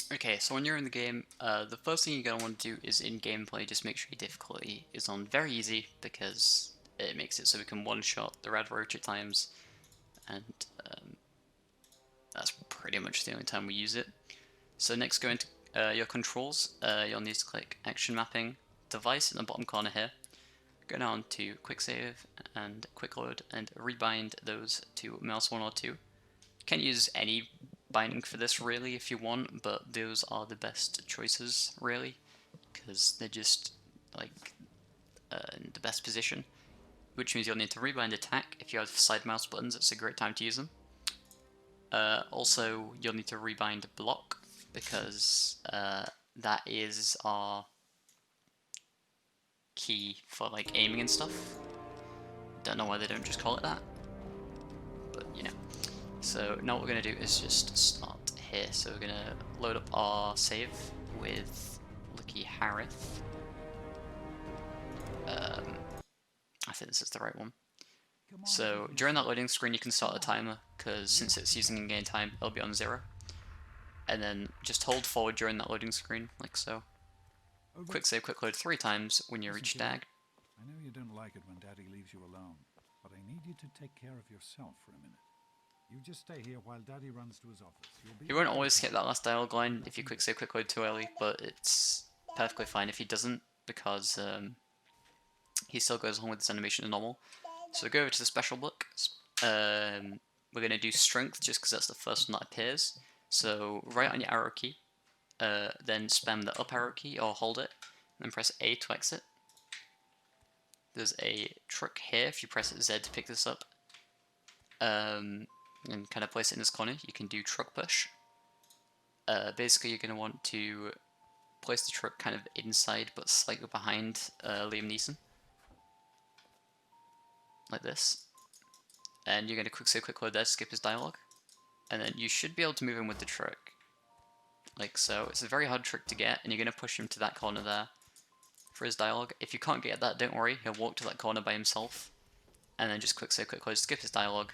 Okay, so when you're in the game, the first thing you're going to want to do is in gameplay, just make sure your difficulty is on very easy, because it makes it so we can one-shot the red roach at times, and that's pretty much the only time we use it. So next, go into your controls. You'll need to click Action Mapping, Device in the bottom corner here. Go down to Quick Save and Quick Load, and rebind those to mouse 1 or 2. You can use any binding for this really if you want, but those are the best choices really, because they're just like in the best position, which means you'll need to rebind attack. If you have side mouse buttons, it's a great time to use them. Also, you'll need to rebind block, because that is our key for like aiming and stuff. Don't know why they don't just call it that, but you know. So now what we're going to do is just start here. So we're going to load up our save with Lucky Harith. I think this is the right one. So during that loading screen you can start the timer, because since it's using in-game time it'll be on 0. And then just hold forward during that loading screen, like so. Quick save, quick load 3 times when you reach Dag. I know you don't like it when Daddy leaves you alone, but I need you to take care of yourself for a minute. You just stay here while Daddy runs to his office. You won't always skip that last dialogue line if you quick save, quick load too early, but it's perfectly fine if he doesn't, because he still goes along with this animation as normal. So go over to the special book. We're going to do strength just because that's the first one that appears. So right on your arrow key, then spam the up arrow key or hold it, and then press A to exit. There's a trick here if you press Z to pick this up, and kind of place it in this corner. You can do truck push. Basically you're going to want to place the truck kind of inside but slightly behind Liam Neeson, like this. And you're going to quick save, quick load there, skip his dialogue, and then you should be able to move him with the truck, like so. It's a very hard trick to get, and you're going to push him to that corner there for his dialogue. If you can't get that, don't worry, he'll walk to that corner by himself, and then just quick save, quick load, skip his dialogue,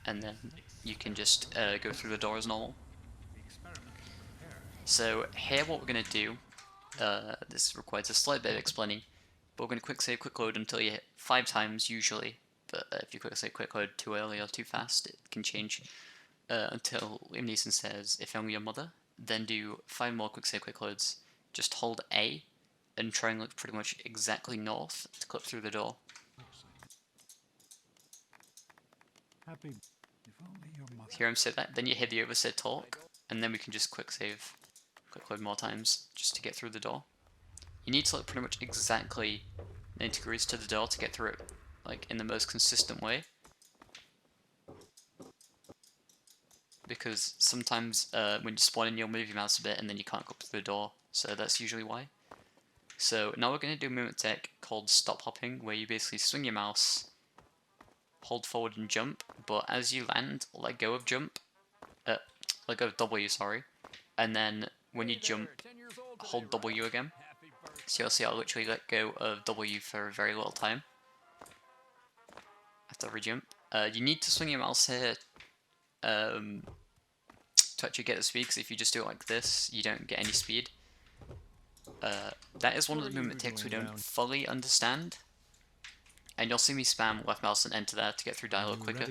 and then you can just go through the door as normal. So here what we're going to do, this requires a slight bit of explaining, but we're going to quick save, quick load until you hit 5 times usually, but if you quick save, quick load too early or too fast, it can change until Liam Neeson says, "If only your mother." Then do 5 more quick save, quick loads. Just hold A and try and look pretty much exactly north to clip through the door. Happy. If only your mother. Hear him say that, then you hear the oversaid talk, and then we can just quick save, quick load more times just to get through the door. You need to look pretty much exactly 90 degrees to the door to get through it, like in the most consistent way. Because sometimes when you spawn in, you'll move your mouse a bit and then you can't go through the door, so that's usually why. So now we're going to do a movement tech called stop hopping, where you basically swing your mouse, hold forward and jump, but as you land, let go of jump, let go of W, sorry, and then when you jump, hold W again. So you'll see I'll literally let go of W for a very little time after every jump. You need to swing your mouse here to actually get the speed, because if you just do it like this, you don't get any speed. That is one of the movement techs we don't fully understand, and you'll see me spam left mouse and enter there to get through dialogue quicker.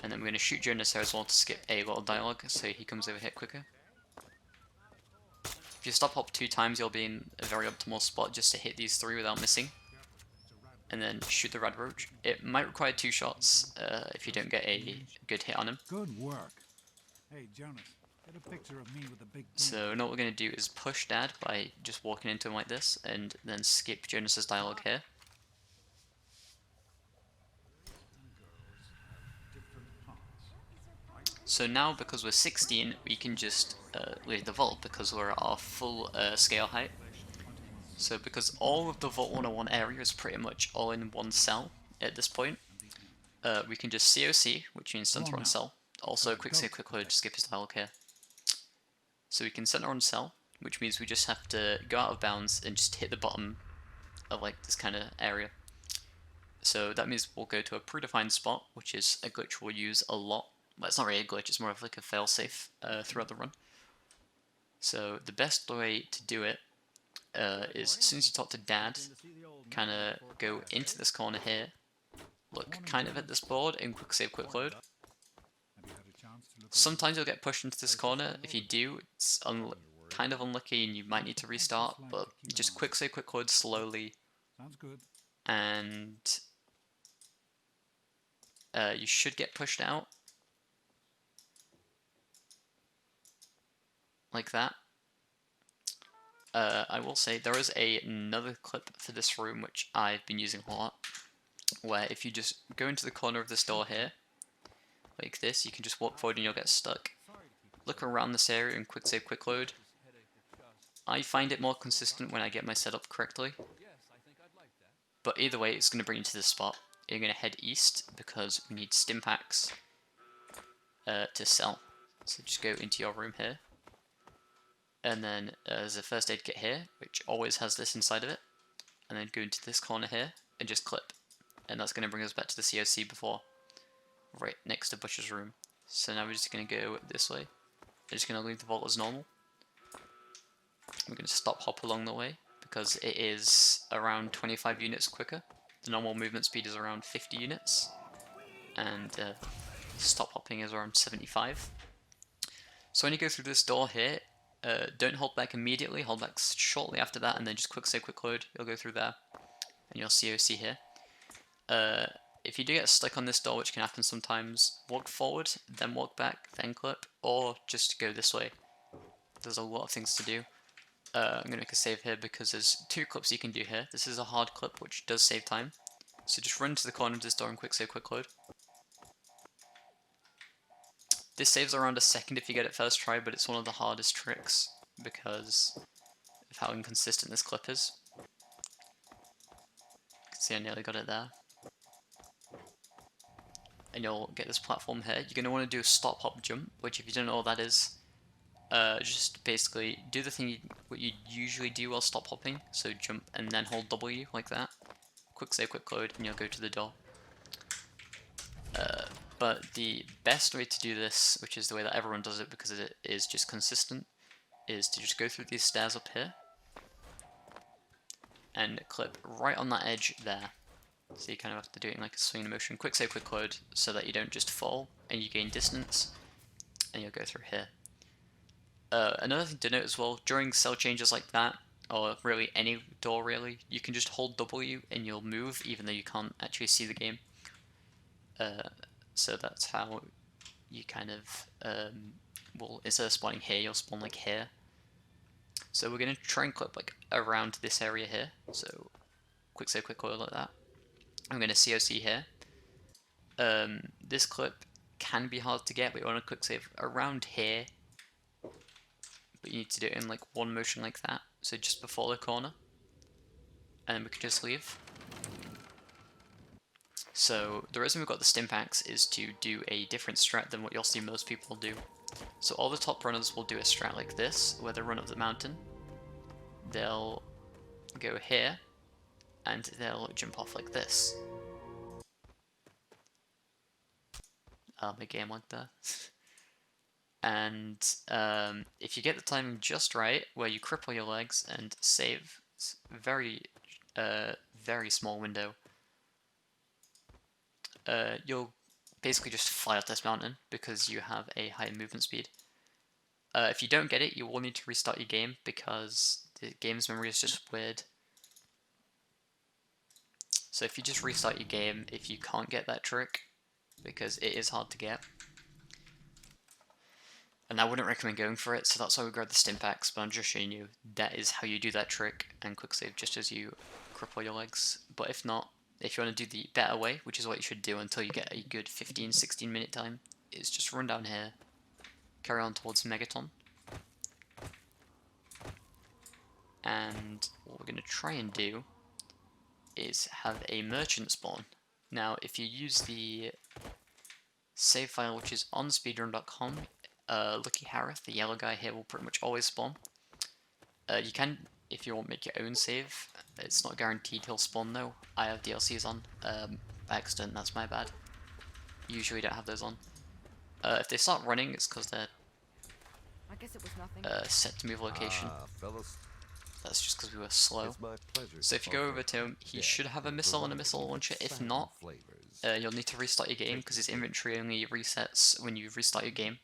And then we're going to shoot Jonas there as well to skip a little dialogue, so he comes over here quicker. If you stop hop 2 times, you'll be in a very optimal spot just to hit these 3 without missing. And then shoot the red roach. It might require 2 shots if you don't get a good hit on him. Good work. Hey Jonas, get a picture of me with a big. So now what we're going to do is push Dad by just walking into him like this, and then skip Jonas's dialogue here. So now, because we're 16, we can just leave the vault because we're at our full scale height. So because all of the Vault 101 area is pretty much all in one cell at this point, we can just COC, which means center on cell. Also, quick save, quick load, skip his dialogue here. So we can center on cell, which means we just have to go out of bounds and just hit the bottom of like this kind of area. So that means we'll go to a predefined spot, which is a glitch we'll use a lot. Well, it's not really a glitch, it's more of like a failsafe throughout the run. So the best way to do it is as soon as you talk to Dad, kind of go into this corner here, look kind of at this board, and quick save, quick load. Sometimes you'll get pushed into this corner. If you do, it's kind of unlucky and you might need to restart, but just quick save, quick load slowly. Sounds good. And you should get pushed out. Like that. I will say there is another clip for this room which I've been using a lot, where if you just go into the corner of this door here, like this, you can just walk forward and you'll get stuck. Look around this area and quick save, quick load. I find it more consistent when I get my setup correctly. But either way, it's going to bring you to this spot. You're going to head east because we need stim packs to sell. So just go into your room here. And then there's a first aid kit here, which always has this inside of it. And then go into this corner here and just clip. And that's going to bring us back to the COC before. Right next to Butcher's room. So now we're just going to go this way. We're just going to leave the vault as normal. We're going to stop hop along the way because it is around 25 units quicker. The normal movement speed is around 50 units. And stop hopping is around 75. So when you go through this door here, don't hold back immediately, hold back shortly after that, and then just quick save, quick load. You'll go through there, and you'll COC here. If you do get stuck on this door, which can happen sometimes, walk forward, then walk back, then clip, or just go this way. There's a lot of things to do. I'm going to make a save here because there's 2 clips you can do here. This is a hard clip, which does save time. So just run to the corner of this door and quick save, quick load. This saves around a second if you get it first try, but it's one of the hardest tricks because of how inconsistent this clip is. You can see I nearly got it there. And you'll get this platform here. You're going to want to do a stop hop jump, which if you don't know what that is, just basically do the thing what you usually do while stop hopping. So jump and then hold W like that. Quick save, quick load, and you'll go to the door. But the best way to do this, which is the way that everyone does it because it is just consistent, is to just go through these stairs up here and clip right on that edge there. So you kind of have to do it in like a swing motion. Quick save, quick load, so that you don't just fall and you gain distance, and you'll go through here. Another thing to note as well, during cell changes like that, or really any door really, you can just hold W and you'll move even though you can't actually see the game. So that's how you kind of, well, instead of spawning here, you'll spawn like here. So we're going to try and clip like around this area here. So quick save, quick load like that. I'm going to COC here. This clip can be hard to get, but you want to quick save around here. But you need to do it in like one motion like that. So just before the corner. And then we can just leave. So the reason we've got the stim packs is to do a different strat than what you'll see most people do. So all the top runners will do a strat like this, where they run up the mountain. They'll go here, and they'll jump off like this. My game like that. And if you get the timing just right, where you cripple your legs and save, it's very, very small window. You'll basically just fly up this mountain because you have a high movement speed. If you don't get it, you will need to restart your game because the game's memory is just weird. So if you just restart your game, if you can't get that trick, because it is hard to get. And I wouldn't recommend going for it, so that's why we grabbed the stim packs, but I'm just showing you that is how you do that trick and quick save just as you cripple your legs. But if not, if you want to do the better way, which is what you should do until you get a good 15-16 minute time, is just run down here, carry on towards Megaton. And what we're going to try and do is have a merchant spawn. Now, if you use the save file which is on speedrun.com, Lucky Harith, the yellow guy here, will pretty much always spawn. You can if you want to make your own save. It's not guaranteed he'll spawn though. I have DLCs on. By accident, that's my bad. Usually don't have those on. If they start running, it's because they're I guess it was nothing. set to move location. Fellas, That's just because we were slow. it's my pleasure. So if you go over to him, he should have a missile and a missile launcher. If not, you'll need to restart your game because his inventory only resets when you restart your game.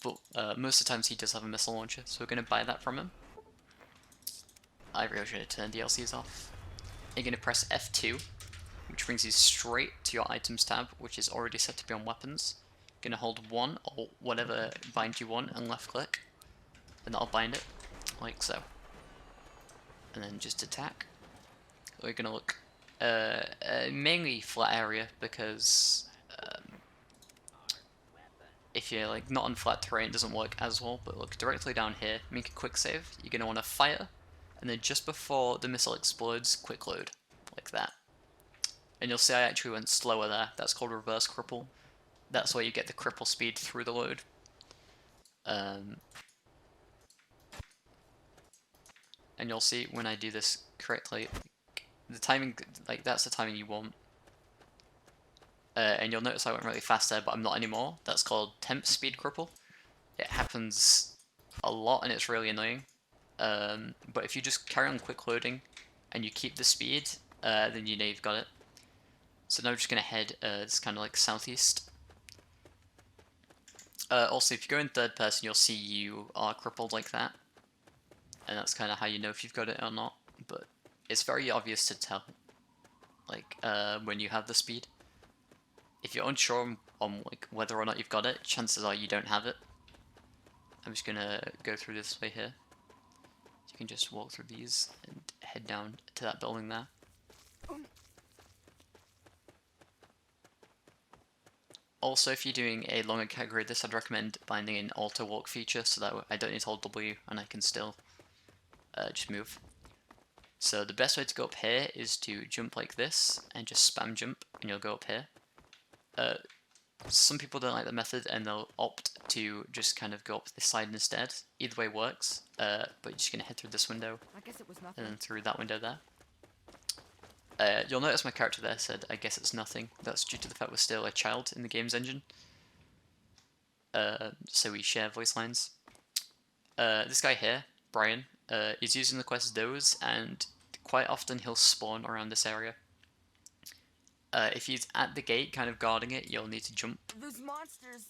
But most of the times he does have a missile launcher, so we're going to buy that from him. I really should have turned DLCs off. You're going to press F2, which brings you straight to your items tab, which is already set to be on weapons. You're going to hold 1 or whatever bind you want and left click, and that'll bind it, like so. And then just attack. We're going to look mainly flat area because if you're like not on flat terrain, it doesn't work as well. But look directly down here, make a quick save. You're going to want to fire, and then just before the missile explodes, quick load, like that. And you'll see I actually went slower there. That's called reverse cripple. That's where you get the cripple speed through the load. And you'll see when I do this correctly, the timing, like that's the timing you want. And you'll notice I went really fast there, but I'm not anymore. That's called temp speed cripple. It happens a lot and it's really annoying. But if you just carry on quick loading and you keep the speed, then you know you've got it. So now we're just going to head this kind of like southeast. Also, if you go in third person, you'll see you are crippled like that. And that's kind of how you know if you've got it or not. But it's very obvious to tell, like, when you have the speed. If you're unsure on like whether or not you've got it, chances are you don't have it. I'm just gonna go through this way here. You can just walk through these and head down to that building there. Also, if you're doing a longer category, this I'd recommend binding an auto walk feature so that I don't need to hold W and I can still just move. So the best way to go up here is to jump like this and just spam jump and you'll go up here. Some people don't like the method and they'll opt to just kind of go up this side instead. Either way works, but you're just going to head through this window I guess it was nothing. and then through that window there. You'll notice my character there said, I guess it's nothing. That's due to the fact we're still a child in the game's engine. So we share voice lines. This guy here, Brian, is using the quest Doze, and quite often he'll spawn around this area. If he's at the gate, kind of guarding it, you'll need to jump. Those monsters.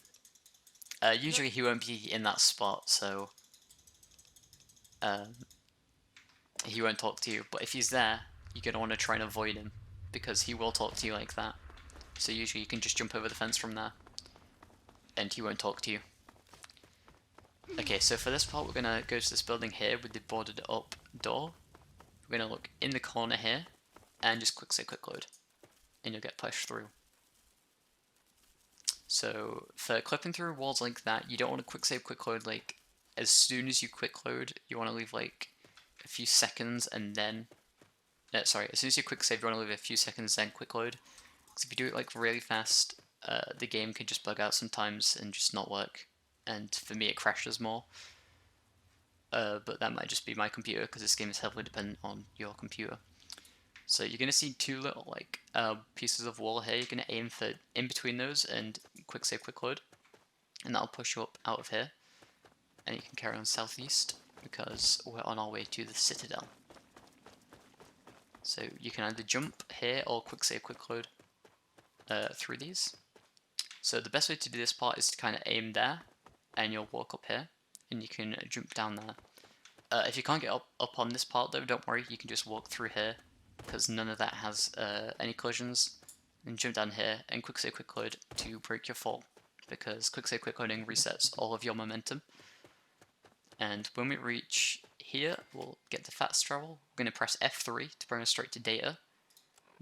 Usually he won't be in that spot, so he won't talk to you. But if he's there, you're going to want to try and avoid him, because he will talk to you like that. So usually you can just jump over the fence from there, and he won't talk to you. Okay, so for this part we're going to go to this building here with the boarded up door. We're going to look in the corner here, and just say quick load. And you'll get pushed through. So for clipping through walls like that, you don't want to quick save quick load like as soon as you quick load. You want to leave like a few seconds and then sorry, as soon as you quick save you want to leave a few seconds then quick load, because if you do it like really fast, the game can just bug out sometimes and just not work, and for me it crashes more. But that might just be my computer because this game is heavily dependent on your computer. So you're going to see two little like pieces of wall here. You're going to aim for in between those and quick save quick load, and that'll push you up out of here, and you can carry on southeast because we're on our way to the Citadel. So you can either jump here or quick save quick load through these. So the best way to do this part is to kind of aim there, and you'll walk up here, and you can jump down there. If you can't get up on this part though, don't worry, you can just walk through here, because none of that has any collisions, and jump down here and quick save quick load to break your fall, because quick save quick loading resets all of your momentum. And when we reach here, we'll get the fast travel. We're going to press F3 to bring us straight to data,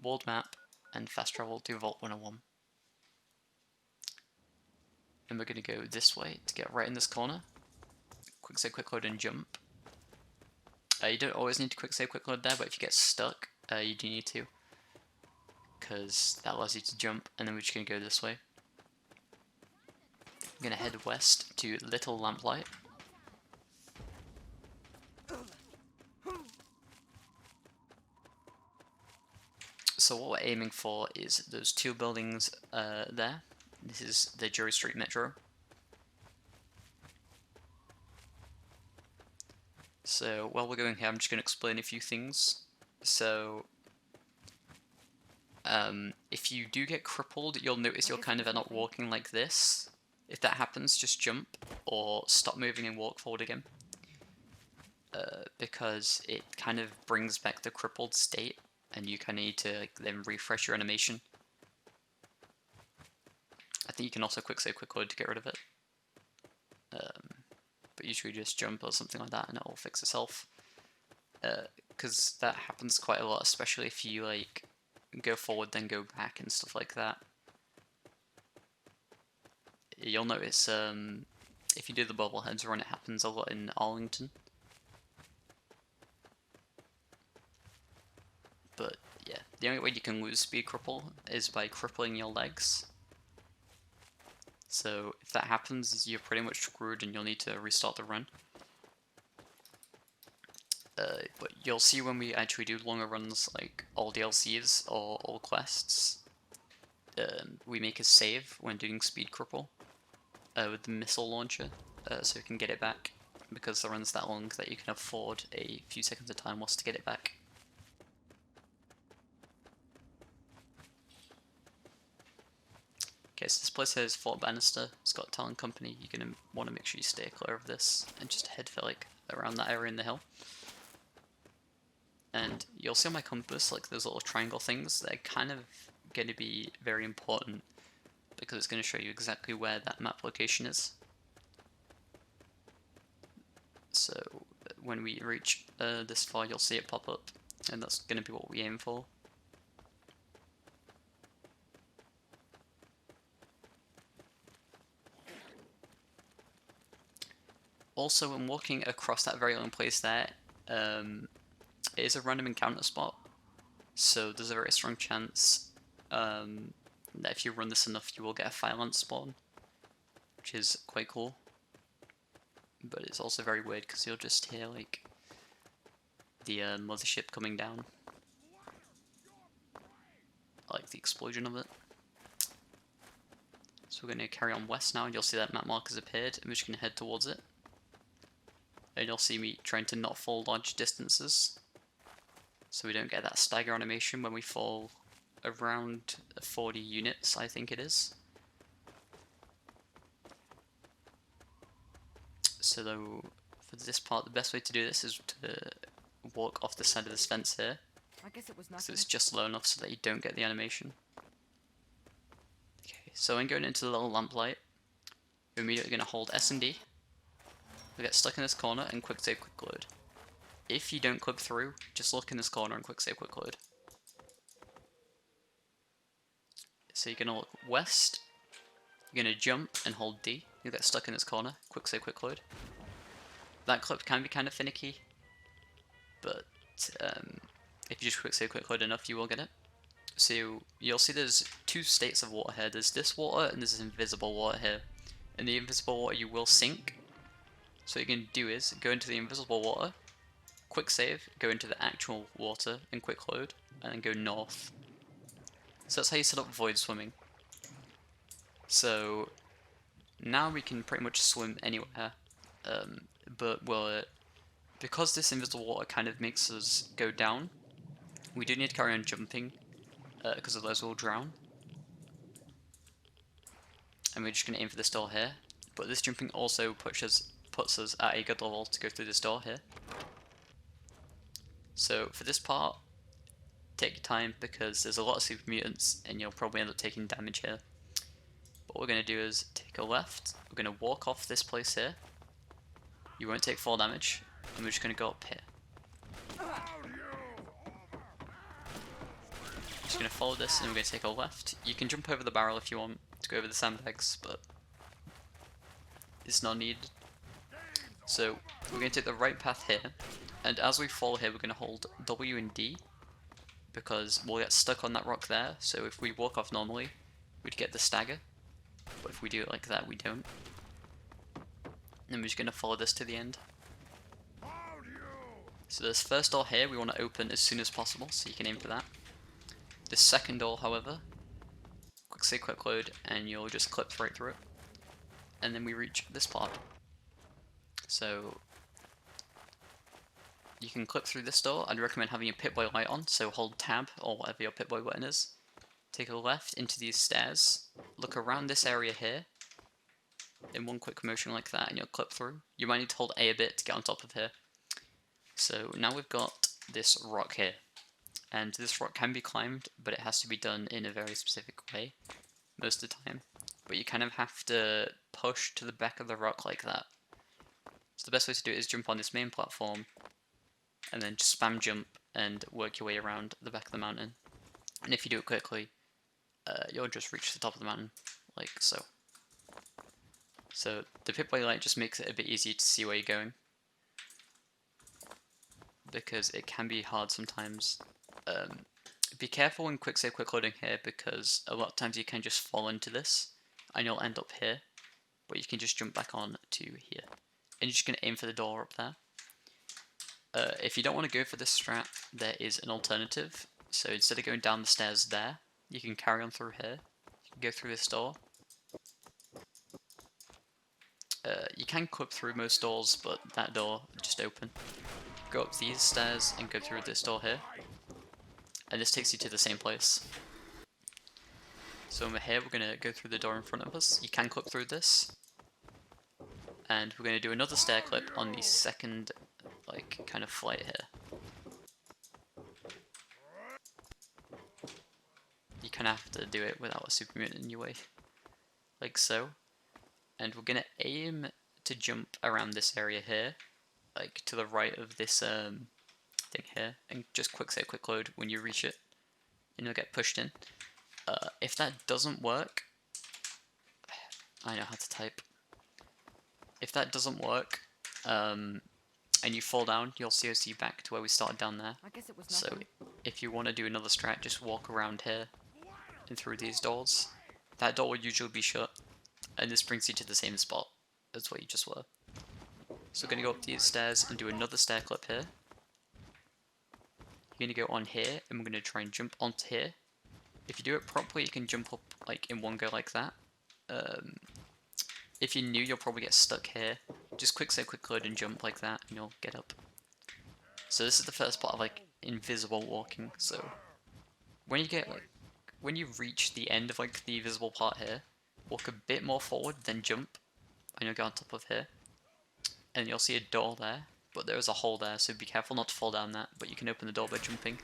world map, and fast travel to Vault 101. And we're going to go this way to get right in this corner. Quick save quick load and jump. You don't always need to quick save quick load there, but if you get stuck, you do need to, because that allows you to jump. And then we're just going to go this way. I'm going to head west to Little Lamplight. So what we're aiming for is those two buildings there. This is the Drury Street Metro. So while we're going here, I'm just going to explain a few things. So if you do get crippled, you'll notice you'll kind of end up walking like this. If that happens, just jump or stop moving and walk forward again. Because it kind of brings back the crippled state, and you kind of need to then refresh your animation. I think you can also quick save quick load to get rid of it. But usually just jump or something like that and it'll fix itself. Because that happens quite a lot, especially if you like go forward then go back and stuff like that. You'll notice if you do the bobbleheads run, it happens a lot in Arlington. But yeah, the only way you can lose speed cripple is by crippling your legs. So if that happens, you're pretty much screwed and you'll need to restart the run. But you'll see when we actually do longer runs, like all DLCs or all quests, we make a save when doing speed cripple with the missile launcher, so we can get it back, because the run's that long that you can afford a few seconds of time whilst to get it back. Okay, so this place here is Fort Bannister. It's got a Talon Company. You're going to want to make sure you stay clear of this and just head for like around that area in the hill. And you'll see on my compass, like those little triangle things, they're kind of going to be very important because it's going to show you exactly where that map location is. So when we reach this far, you'll see it pop up, and that's going to be what we aim for. Also, when walking across that very long place there, it is a random encounter spot, so there's a very strong chance that if you run this enough, you will get a Phylance spawn, which is quite cool. But it's also very weird because you'll just hear like the mothership coming down, like the explosion of it. So we're going to carry on west now, and you'll see that map mark has appeared, and we're just going to head towards it. And you'll see me trying to not fall large distances, so we don't get that stagger animation when we fall around 40 units, I think it is. So though, for this part, the best way to do this is to walk off the side of this fence here, I guess it was so nothing. it's just low enough so that you don't get the animation. Okay, so when going into the little lamplight, you're immediately going to hold S and D. You'll get stuck in this corner and quick save quick load. If you don't clip through, just look in this corner and quick save quick load. So you're going to look west, you're going to jump and hold D. You'll get stuck in this corner, quick save quick load. That clip can be kind of finicky, but if you just quick save quick load enough, you will get it. So you'll see there's two states of water here. There's this water and there's invisible water here. In the invisible water you will sink. So what you're going to do is go into the invisible water, quick save, go into the actual water and quick load, and then go north. So that's how you set up void swimming. So now we can pretty much swim anywhere, but because this invisible water kind of makes us go down, we do need to carry on jumping, because otherwise we'll drown. And we're just going to aim for this door here, but this jumping also puts us at a good level to go through this door here. So for this part, take your time because there's a lot of super mutants and you'll probably end up taking damage here. But what we're going to do is take a left, we're going to walk off this place here, you won't take full damage, and we're just going to go up here. Just going to follow this and we're going to take a left. You can jump over the barrel if you want to go over the sandbags, but it's not needed. So we're going to take the right path here, and as we fall here we're going to hold W and D, because we'll get stuck on that rock there, so if we walk off normally, we'd get the stagger, but if we do it like that, we don't. And we're just going to follow this to the end. So this first door here we want to open as soon as possible, so you can aim for that. This second door, however, quick save, quick load, and you'll just clip right through it. And then we reach this part. So you can clip through this door. I'd recommend having your Pip-Boy light on, so hold tab or whatever your Pip-Boy button is. Take a left into these stairs, look around this area here, in one quick motion like that, and you'll clip through. You might need to hold A a bit to get on top of here. So now we've got this rock here, and this rock can be climbed, but it has to be done in a very specific way most of the time. But you kind of have to push to the back of the rock like that. So the best way to do it is jump on this main platform, and then just spam jump and work your way around the back of the mountain. And if you do it quickly, you'll just reach the top of the mountain, like so. So the Pip-Boy light just makes it a bit easier to see where you're going, because it can be hard sometimes. Be careful when quick save quick loading here, because a lot of times you can just fall into this and you'll end up here, but you can just jump back on to here, and you're just going to aim for the door up there. If you don't want to go for this strat, there is an alternative. So instead of going down the stairs there, you can carry on through here. You can go through this door. You can clip through most doors, but that door just open. Go up these stairs and go through this door here, and this takes you to the same place. So over here, we're going to go through the door in front of us. You can clip through this, and we're going to do another stair clip on the second, like, kind of flight here. You kind of have to do it without a super mutant in your way, like so. And we're going to aim to jump around this area here, like to the right of this thing here, and just quick save, quick load when you reach it, and you'll get pushed in. If that doesn't work, I know how to type. If that doesn't work, and you fall down, you'll COC back to where we started down there. I guess it was So nothing. if you want to do another strat, just walk around here and through these doors. That door will usually be shut, and this brings you to the same spot as where you just were. So we're going to go up these stairs and do another stair clip here. You're going to go on here, and we're going to try and jump onto here. If you do it properly, you can jump up like in one go like that. If you're new, you'll probably get stuck here. Just quick save, quick load and jump like that, and you'll get up. So this is the first part of like invisible walking. So when you reach the end of like the visible part here, walk a bit more forward, then jump, and you'll get on top of here. And you'll see a door there, but there is a hole there, so be careful not to fall down that, but you can open the door by jumping.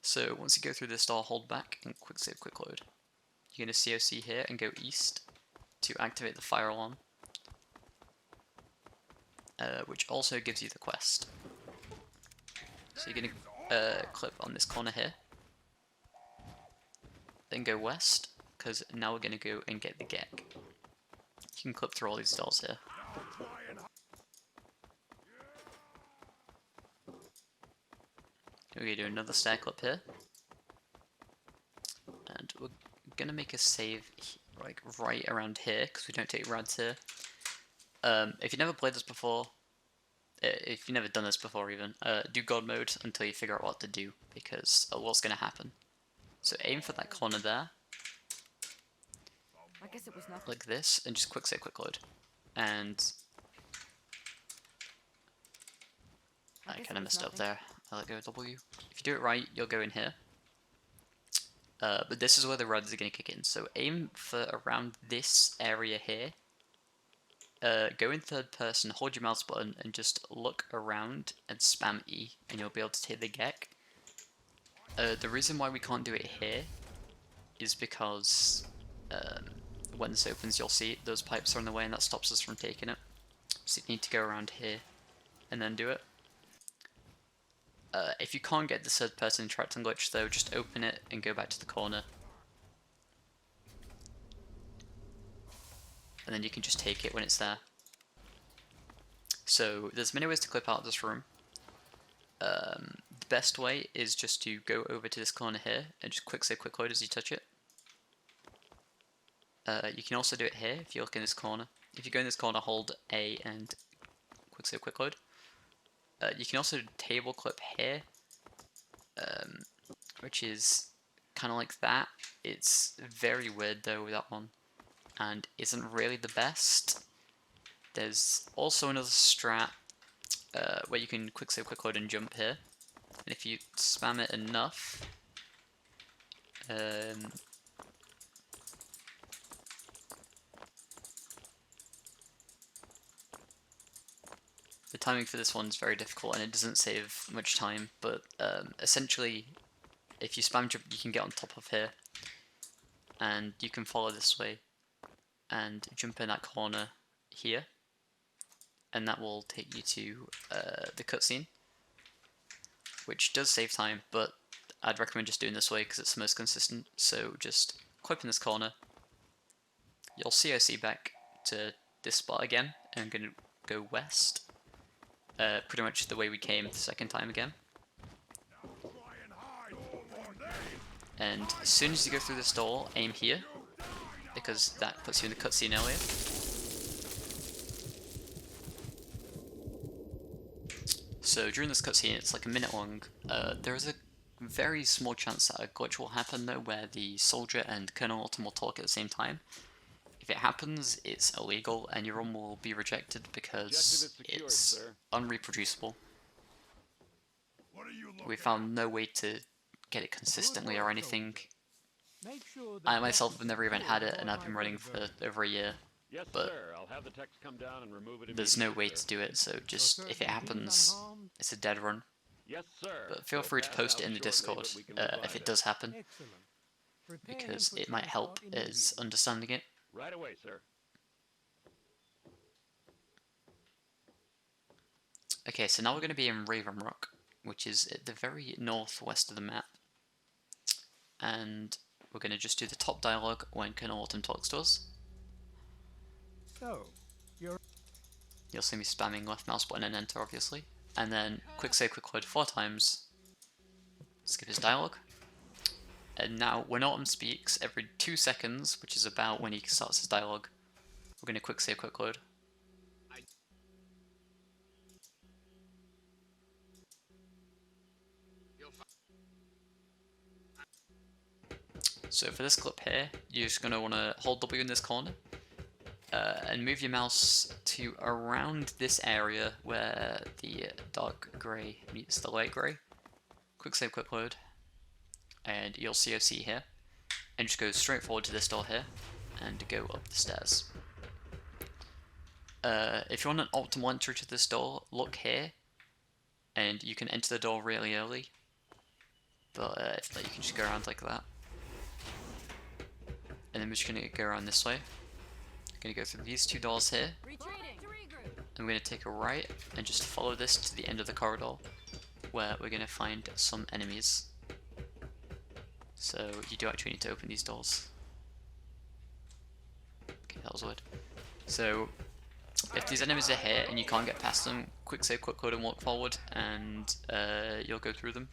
So once you go through this door, hold back and quick save, quick load. You're going to COC here and go east to activate the fire alarm, which also gives you the quest. So you're going to clip on this corner here, then go west, because now we're going to go and get the Gek. You can clip through all these doors here. We're going to do another stair clip here, and we're going to make a save like right around here, because we don't take rads here. If you've never played this before, if you've never done this before even, do God mode until you figure out what to do, because what's going to happen. So aim for that corner there, I guess it was nothing. like this, and just quick save, quick load. And I guess it kind of was messed up nothing. there. I let go of W. If you do it right, you'll go in here. But this is where the rads are going to kick in. So aim for around this area here. Go in third person, hold your mouse button, and just look around and spam E, and you'll be able to take the Gek. The reason why we can't do it here is because when this opens, you'll see those pipes are in the way, and that stops us from taking it. So you need to go around here and then do it. If you can't get the third person interacting glitch though, just open it and go back to the corner. And then you can just take it when it's there. So there's many ways to clip out of this room. The best way is just to go over to this corner here and just quick save, quick load as you touch it. You can also do it here if you look in this corner. If you go in this corner, hold A and quick save, quick load. You can also table clip here which is kind of like that. It's very weird though with that one, and isn't really the best. There's also another strat where you can quick save, quick load, and jump here, and if you spam it enough, the timing for this one's very difficult and it doesn't save much time, but essentially if you spam jump you can get on top of here and you can follow this way and jump in that corner here, and that will take you to the cutscene, which does save time, but I'd recommend just doing this way because it's the most consistent. So just clip in this corner, you'll COC back to this spot again, and I'm going to go west, pretty much the way we came the second time again. And as soon as you go through this door, aim here, because that puts you in the cutscene earlier. So during this cutscene, it's like a minute long. There is a very small chance that a glitch will happen though, where the soldier and Colonel Autumn will talk at the same time. If it happens, it's illegal and your run will be rejected because it's unreproducible. We found no way to get it consistently or anything. I myself have never even had it, and I've been running for over a year. But there's no way to do it, so just if it happens, it's a dead run. But feel free to post it in the Discord if it does happen, because it might help as understanding it. Right away, sir. Okay, so now we're going to be in Raven Rock, which is at the very northwest of the map. And we're going to just do the top dialogue when Colonel Autumn talks to us. So, You'll see me spamming left mouse button and enter, obviously. And then quick save, quick load 4 times. Skip his dialogue. And now, when Autumn speaks, every 2 seconds, which is about when he starts his dialogue, we're going to quick save, quick load. So for this clip here, you're just going to want to hold W in this corner and move your mouse to around this area where the dark grey meets the light grey. Quick save, quick load, and you'll COC here, and just go straight forward to this door here and go up the stairs. If you want an optimal entry to this door, look here, and you can enter the door really early, but if not, you can just go around like that. And then we're just going to go around this way. I'm going to go through these 2 doors here. I'm going to take a right and just follow this to the end of the corridor, where we're going to find some enemies. So you do actually need to open these doors. Okay, that was weird. So if these enemies are here and you can't get past them, quick save, quick load and walk forward, and you'll go through them.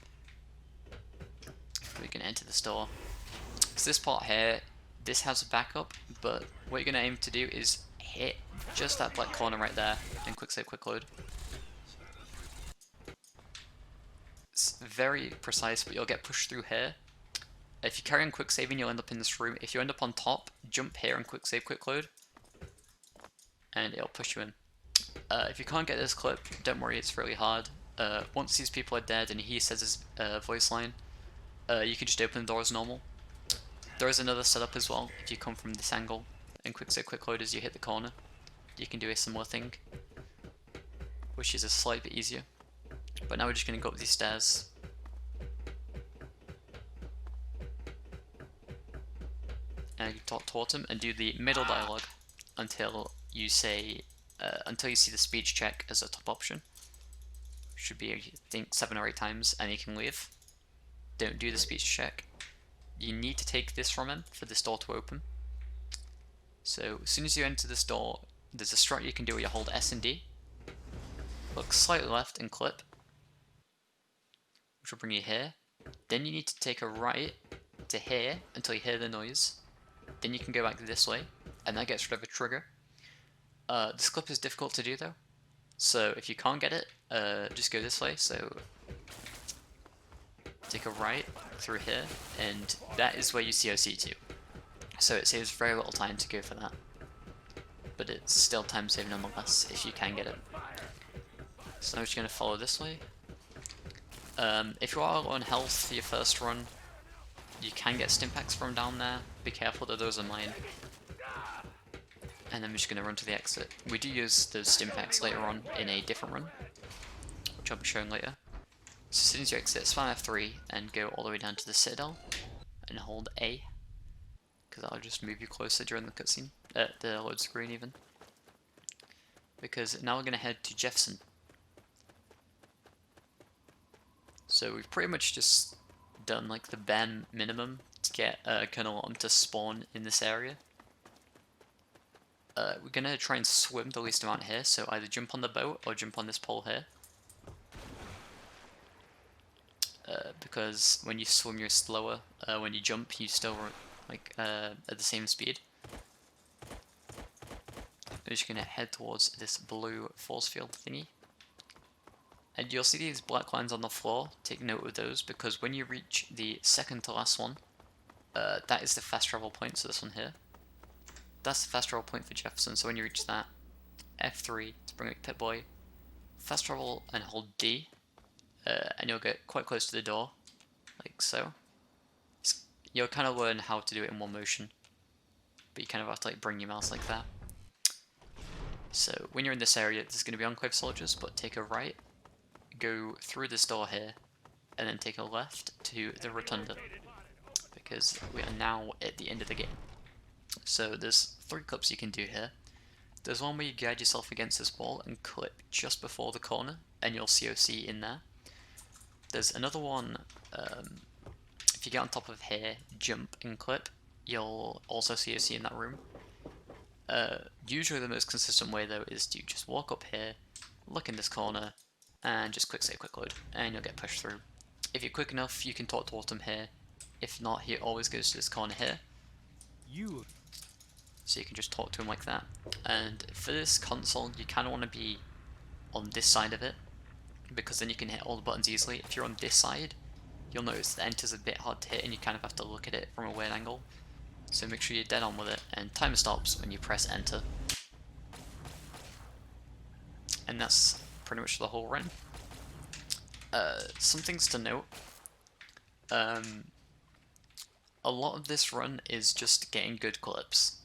We can enter this door. So this part here, this has a backup, but what you're going to aim to do is hit just that black corner right there and quick save, quick load. It's very precise, but you'll get pushed through here. If you carry on quick saving, you'll end up in this room. If you end up on top, jump here and quick save, quick load, and it'll push you in. If you can't get this clip, don't worry, it's really hard. Once these people are dead and he says his voice line, you can just open the door as normal. There is another setup as well. If you come from this angle and quick save, quick load as you hit the corner, you can do a similar thing, which is a slight bit easier. But now we're just going to go up these stairs. And you talk to Autumn and do the middle dialogue until you say, until you see the speech check as a top option. Should be, I think, 7 or 8 times, and you can leave. Don't do the speech check. You need to take this from him for this door to open. So as soon as you enter this door, there's a strat you can do where you hold S and D. Look slightly left and clip, which will bring you here. Then you need to take a right to here until you hear the noise. Then you can go back this way, and that gets rid of a trigger. This clip is difficult to do though, so if you can't get it, just go this way. So take a right through here, and that is where you COC to. So it saves very little time to go for that. But it's still time saving nonetheless, if you can get it. So now we're just going to follow this way. If you are low on health for your first run, you can get stimpaks from down there. Be careful that those are mine. And then we're just going to run to the exit. We do use those stimpaks later on in a different run, which I'll be showing later. So as soon as you exit, spam F3 and go all the way down to the Citadel and hold A, because that'll just move you closer during the cutscene, the load screen even. Because now we're going to head to Jefferson. So we've pretty much just done like the bare minimum to get Colonel Autumn to spawn in this area. We're going to try and swim the least amount here, so either jump on the boat or jump on this pole here. Because when you swim you're slower, when you jump you still like at the same speed. We're just going to head towards this blue force field thingy. And you'll see these black lines on the floor. Take note of those, because when you reach the second to last one, that is the fast travel point, so this one here. That's the fast travel point for Jefferson, so when you reach that, F3 to bring up Pip-Boy, fast travel and hold D, and you'll get quite close to the door, like so. You'll kind of learn how to do it in one motion, but you kind of have to like bring your mouse like that. So when you're in this area, there's going to be Enclave soldiers, but take a right, go through this door here, and then take a left to the Rotunda, because we are now at the end of the game. So there's 3 clips you can do here. There's one where you guide yourself against this wall and clip just before the corner, and you'll COC in there. There's another one, if you get on top of here, jump and clip, you'll also COC in that room. Usually the most consistent way though is to just walk up here, look in this corner, and just quick save, quick load, and you'll get pushed through. If you're quick enough, you can talk to Autumn here. If not, he always goes to this corner here. So you can just talk to him like that. And for this console, you kind of want to be on this side of it, because then you can hit all the buttons easily. If you're on this side, you'll notice the enter's a bit hard to hit, and you kind of have to look at it from a weird angle. So make sure you're dead on with it, and timer stops when you press enter. And that's pretty much the whole run. Some things to note. A lot of this run is just getting good clips.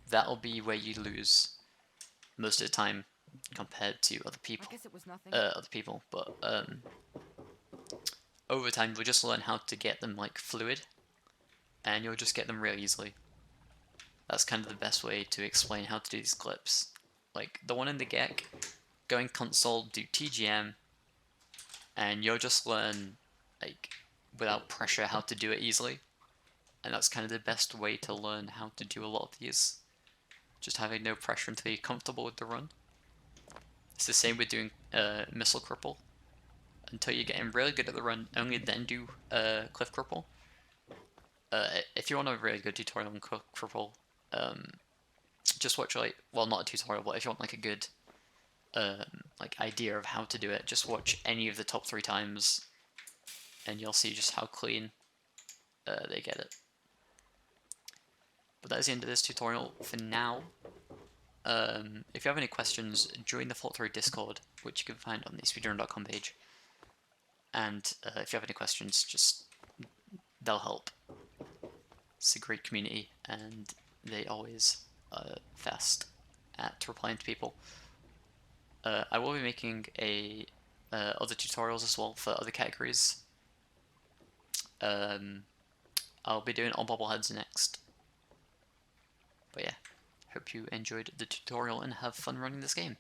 That'll be where you lose most of the time compared to other people. I guess it was nothing. But over time you'll just learn how to get them like fluid, and you'll just get them real easily. That's kind of the best way to explain how to do these clips. Like the one in the GEC, going console, do TGM, and you'll just learn like without pressure how to do it easily. And that's kind of the best way to learn how to do a lot of these. Just having no pressure until you're comfortable with the run. It's the same with doing Missile Cripple. Until you're getting really good at the run, only then do Cliff Cripple. If you want a really good tutorial on Cliff Cripple, just watch like, well, not a tutorial, but if you want like a good like idea of how to do it, just watch any of the top 3 times, and you'll see just how clean they get it. But that is the end of this tutorial for now. If you have any questions, join the Fault 3 Discord, which you can find on the speedrun.com page. And if you have any questions, just they'll help. It's a great community, and they always are fast at replying to people. I will be making other tutorials as well for other categories. I'll be doing on bobbleheads next. But yeah, hope you enjoyed the tutorial and have fun running this game.